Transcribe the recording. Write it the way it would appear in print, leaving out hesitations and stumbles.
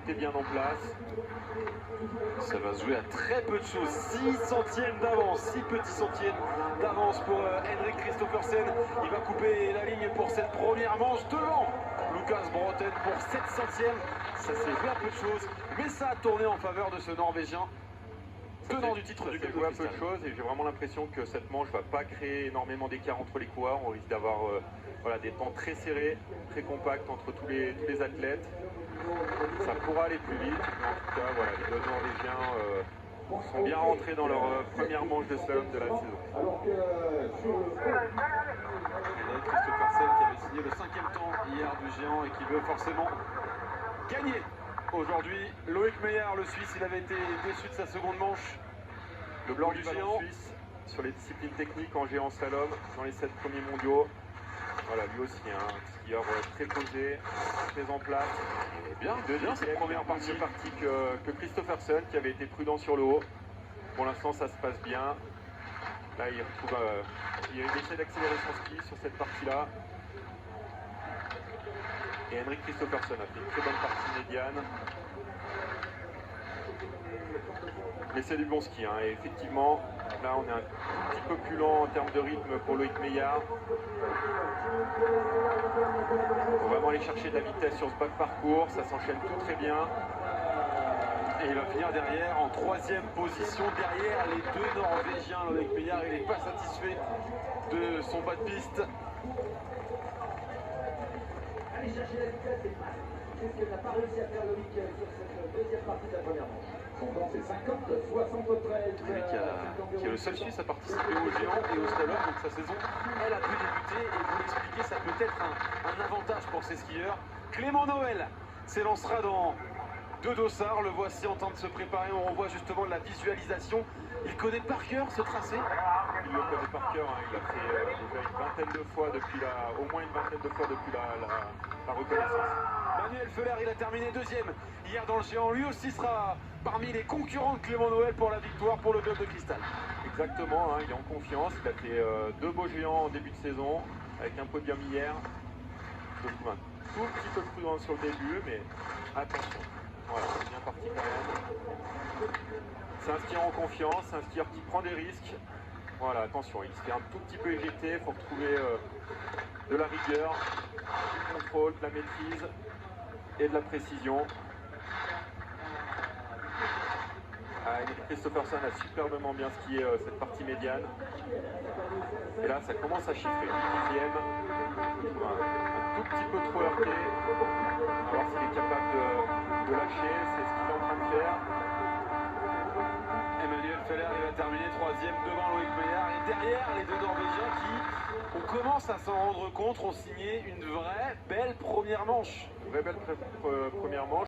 tout est bien en place. Ça va se jouer à très peu de choses. 6 centièmes d'avance, 6 petits centièmes d'avance pour Henrik Kristoffersen. Il va couper la ligne pour cette première manche devant Lucas Broueten pour 7 centièmes. Ça s'est fait à peu de choses, mais ça a tourné en faveur de ce Norvégien. Tenant du titre du Ça s'est joué à peu de choses et j'ai vraiment l'impression que cette manche va pas créer énormément d'écart entre les coureurs. On risque d'avoir voilà, des temps très serrés, très compacts entre tous les athlètes. Ça pourra aller plus vite, mais en tout cas, voilà, les deux Norvégiens sont bien rentrés dans leur première manche de slalom de la saison. Henrik Kristoffersen qui avait signé le 5e temps hier du géant et qui veut forcément gagner. Aujourd'hui, Loïc Meillard, le Suisse, il avait été déçu de sa seconde manche. Le blanc du géant suisse sur les disciplines techniques en géant slalom dans les 7 premiers mondiaux. Voilà, lui aussi, un skieur très posé, très en place. Et bien cette première partie que Kristoffersen qui avait été prudent sur le haut. Pour l'instant, ça se passe bien. Là, il essaie d'accélérer son ski sur cette partie-là. Et Henrik Kristoffersen a fait une très bonne partie médiane. Mais c'est du bon ski, hein. Et effectivement, là on est un petit peu plus lent en termes de rythme pour Loïc Meillard. Il faut vraiment aller chercher de la vitesse sur ce bas de parcours, ça s'enchaîne tout très bien. Et il va finir derrière en 3e position, derrière les deux Norvégiens. Loïc Meillard, il n'est pas satisfait de son bas de piste. Allez chercher la vitesse des masses. C'est ce que n'a pas réussi à faire Loïc sur cette deuxième partie de la première manche. Son temps c'est 50, 73. Qui est le seul Suisse à participer au géant et au slalom, donc sa saison, Elle a pu débuter et vous l'expliquez, ça peut être un avantage pour ces skieurs. Clément Noël s'élancera dans 2 dossards, le voici en train de se préparer, on revoit justement de la visualisation. Il connaît par cœur ce tracé. il le connaît par cœur, hein. Il a fait déjà une vingtaine de fois depuis au moins une vingtaine de fois depuis la reconnaissance. Manuel Feller, il a terminé 2e hier dans le géant, lui aussi sera parmi les concurrents de Clément Noël pour la victoire pour le globe de cristal. Exactement, hein, il est en confiance, il a fait 2 beaux géants en début de saison, avec un podium hier. Je trouve un tout petit peu prudent sur le début, mais attention. Voilà, c'est bien parti quand même. C'est un skieur en confiance, c'est un skieur qui prend des risques. Voilà, attention, il se fait un tout petit peu éjecter, il faut retrouver de la rigueur, du contrôle, de la maîtrise et de la précision. Henrik Kristoffersen a superbement bien skié cette partie médiane. Et là, ça commence à chiffrer. 10e. Un tout petit peu trop heurté. On va voir s'il est capable de lâcher. C'est ce qu'il est en train de faire. Emmanuel Feller, il va terminer 3e devant Loïc Meillard. Et derrière, les deux Norvégiens qui, on commence à s'en rendre compte, ont signé une vraie belle première manche. Une vraie belle première manche.